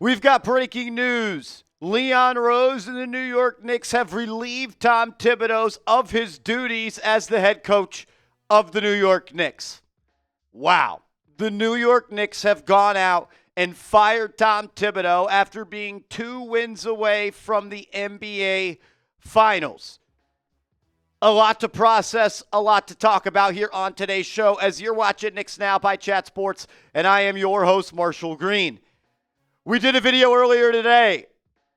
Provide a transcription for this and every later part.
We've got breaking news. Leon Rose and the New York Knicks have relieved Tom Thibodeau of his duties as the head coach of the New York Knicks. Wow. The New York Knicks have gone out and fired Tom Thibodeau after being 2 wins away from the NBA Finals. A lot to process, a lot to talk about here on today's show as you're watching Knicks Now by Chat Sports, and I am your host, Marshall Green. We did a video earlier today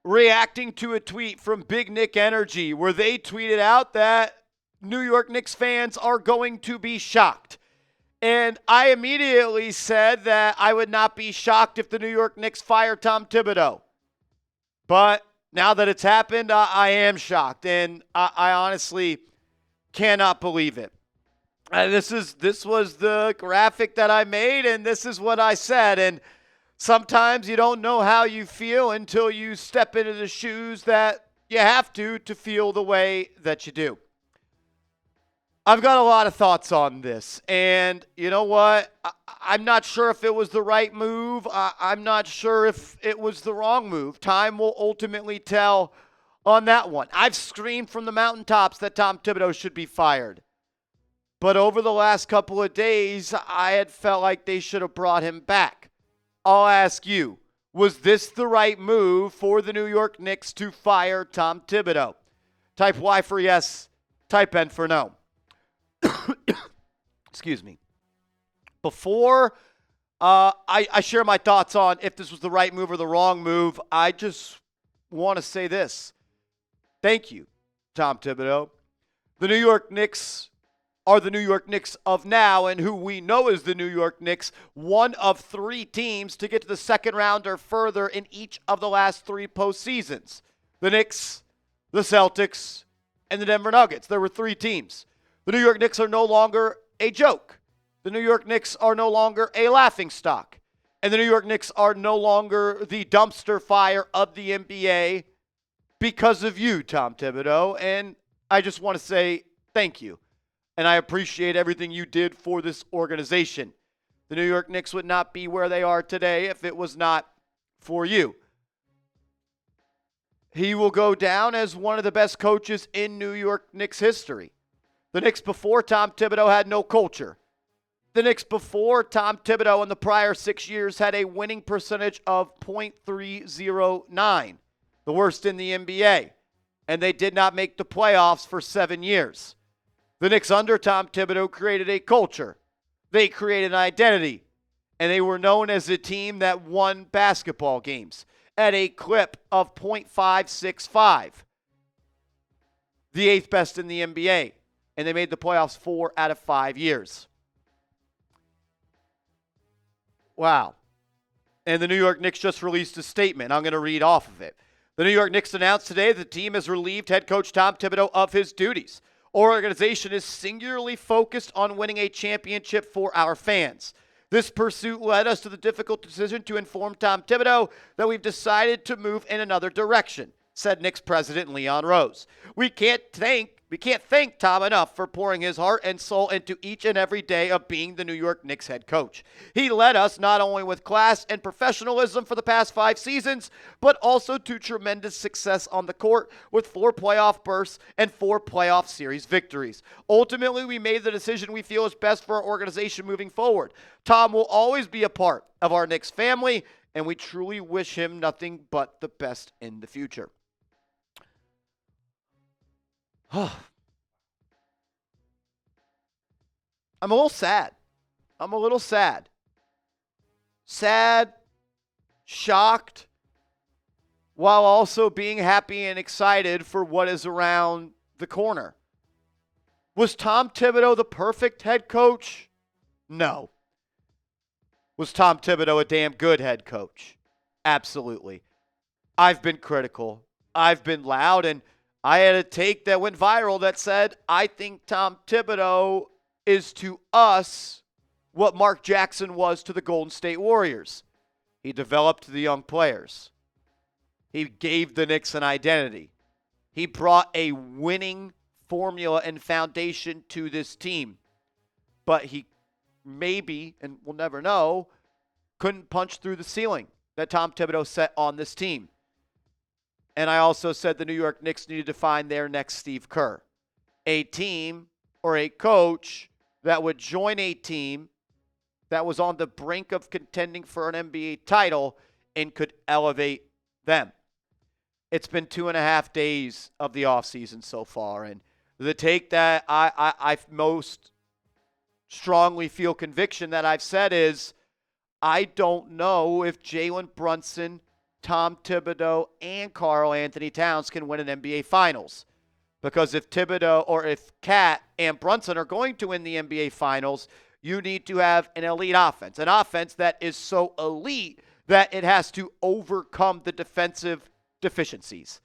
reacting to a tweet from Big Nick Energy where they tweeted out that New York Knicks fans are going to be shocked. And I immediately said that I would not be shocked if the New York Knicks fire Tom Thibodeau. But now that it's happened, I am shocked. And I honestly cannot believe it. This was the graphic that I made, and this is what I said. And sometimes you don't know how you feel until you step into the shoes that you have to feel the way that you do. I've got a lot of thoughts on this, and you know what? I'm not sure if it was the right move. I'm not sure if it was the wrong move. Time will ultimately tell on that one. I've screamed from the mountaintops that Tom Thibodeau should be fired. But over the last couple of days, I had felt like they should have brought him back. I'll ask you, was this the right move for the New York Knicks to fire Tom Thibodeau? Type Y for yes, type N for no. Excuse me. Before I share my thoughts on if this was the right move or the wrong move, I just want to say this. Thank you, Tom Thibodeau. The New York Knicks are the New York Knicks of now, and who we know as the New York Knicks, one of 3 teams to get to the second round or further in each of the last 3 postseasons. The Knicks, the Celtics, and the Denver Nuggets. There were 3 teams. The New York Knicks are no longer a joke. The New York Knicks are no longer a laughingstock. And the New York Knicks are no longer the dumpster fire of the NBA because of you, Tom Thibodeau. And I just want to say thank you. And I appreciate everything you did for this organization. The New York Knicks would not be where they are today if it was not for you. He will go down as one of the best coaches in New York Knicks history. The Knicks before Tom Thibodeau had no culture. The Knicks before Tom Thibodeau in the prior 6 years had a winning percentage of .309, the worst in the NBA. And they did not make the playoffs for 7 years. The Knicks under Tom Thibodeau created a culture. They created an identity. And they were known as a team that won basketball games at a clip of .565. The 8th best in the NBA. And they made the playoffs 4 out of 5 years. Wow. And the New York Knicks just released a statement. I'm going to read off of it. The New York Knicks announced today the team has relieved head coach Tom Thibodeau of his duties. Our organization is singularly focused on winning a championship for our fans. This pursuit led us to the difficult decision to inform Tom Thibodeau that we've decided to move in another direction, said Knicks president Leon Rose. We can't thank Tom enough for pouring his heart and soul into each and every day of being the New York Knicks head coach. He led us not only with class and professionalism for the past 5 seasons, but also to tremendous success on the court with 4 playoff bursts and 4 playoff series victories. Ultimately, we made the decision we feel is best for our organization moving forward. Tom will always be a part of our Knicks family, and we truly wish him nothing but the best in the future. I'm a little sad. Sad, shocked, while also being happy and excited for what is around the corner. Was Tom Thibodeau the perfect head coach? No. Was Tom Thibodeau a damn good head coach? Absolutely. I've been critical. I've been loud, and I had a take that went viral that said, I think Tom Thibodeau is to us what Mark Jackson was to the Golden State Warriors. He developed the young players. He gave the Knicks an identity. He brought a winning formula and foundation to this team. But he maybe, and we'll never know, couldn't punch through the ceiling. that Tom Thibodeau set on this team. And I also said the New York Knicks needed to find their next Steve Kerr. A team or a coach that would join a team that was on the brink of contending for an NBA title and could elevate them. It's been 2.5 days of the offseason so far, and the take that I most strongly feel conviction that I've said is I don't know if Jalen Brunson, Tom Thibodeau, and Karl-Anthony Towns can win an NBA Finals. Because if Thibodeau or if Cat and Brunson are going to win the NBA Finals, you need to have an elite offense. An offense that is so elite that it has to overcome the defensive deficiencies.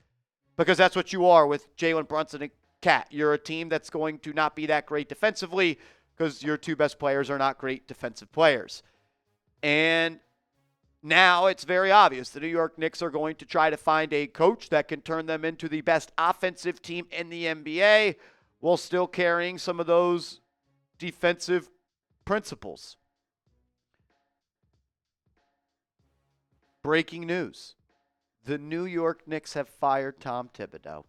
Because that's what you are with Jalen Brunson and Cat. You're a team that's going to not be that great defensively because your two best players are not great defensive players. And now it's very obvious the New York Knicks are going to try to find a coach that can turn them into the best offensive team in the NBA while still carrying some of those defensive principles. Breaking news. The New York Knicks have fired Tom Thibodeau.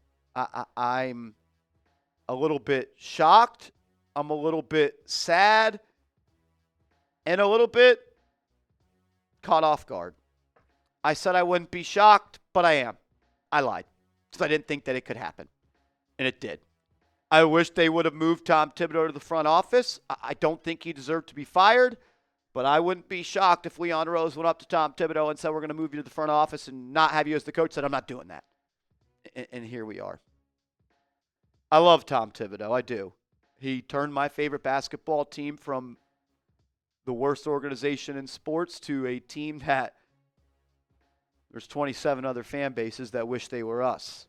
I'm a little bit shocked. I'm a little bit sad. And a little bit caught off guard. I said I wouldn't be shocked, but I am. I lied because I didn't think that it could happen. And it did. I wish they would have moved Tom Thibodeau to the front office. I don't think he deserved to be fired, but I wouldn't be shocked if Leon Rose went up to Tom Thibodeau and said, we're going to move you to the front office and not have you as the coach. Said, I'm not doing that. And here we are. I love Tom Thibodeau. I do. He turned my favorite basketball team from the worst organization in sports to a team that there's 27 other fan bases that wish they were us.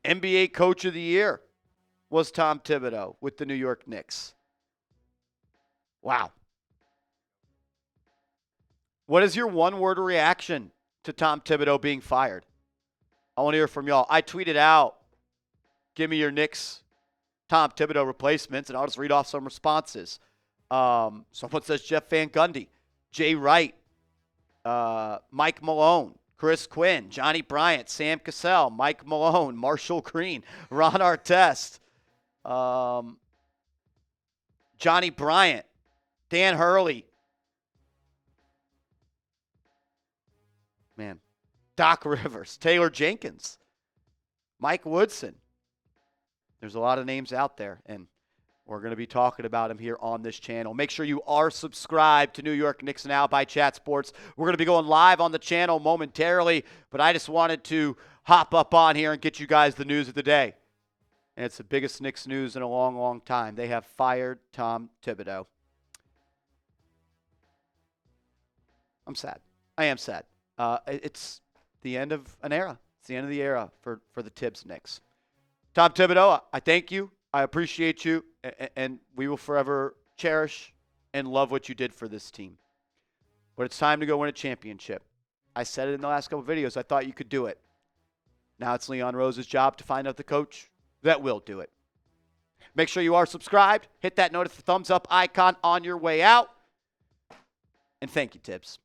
NBA Coach of the Year was Tom Thibodeau with the New York Knicks. Wow. What is your one-word reaction to Tom Thibodeau being fired? I want to hear from y'all. I tweeted out, give me your Knicks Tom Thibodeau replacements, and I'll just read off some responses. Someone says Jeff Van Gundy, Jay Wright, Mike Malone, Chris Quinn, Johnny Bryant, Sam Cassell, Mike Malone, Marshall Green, Ron Artest, Johnny Bryant, Dan Hurley. Man, Doc Rivers, Taylor Jenkins, Mike Woodson. There's a lot of names out there, and we're going to be talking about them here on this channel. Make sure you are subscribed to New York Knicks Now by Chat Sports. We're going to be going live on the channel momentarily, but I just wanted to hop up on here and get you guys the news of the day. And it's the biggest Knicks news in a long, long time. They have fired Tom Thibodeau. I'm sad. I am sad. It's the end of an era. It's the end of the era for the Tibbs Knicks. Tom Thibodeau, I thank you. I appreciate you, and we will forever cherish and love what you did for this team. But it's time to go win a championship. I said it in the last couple of videos. I thought you could do it. Now it's Leon Rose's job to find out the coach that will do it. Make sure you are subscribed. Hit that thumbs up icon on your way out. And thank you, Tibbs.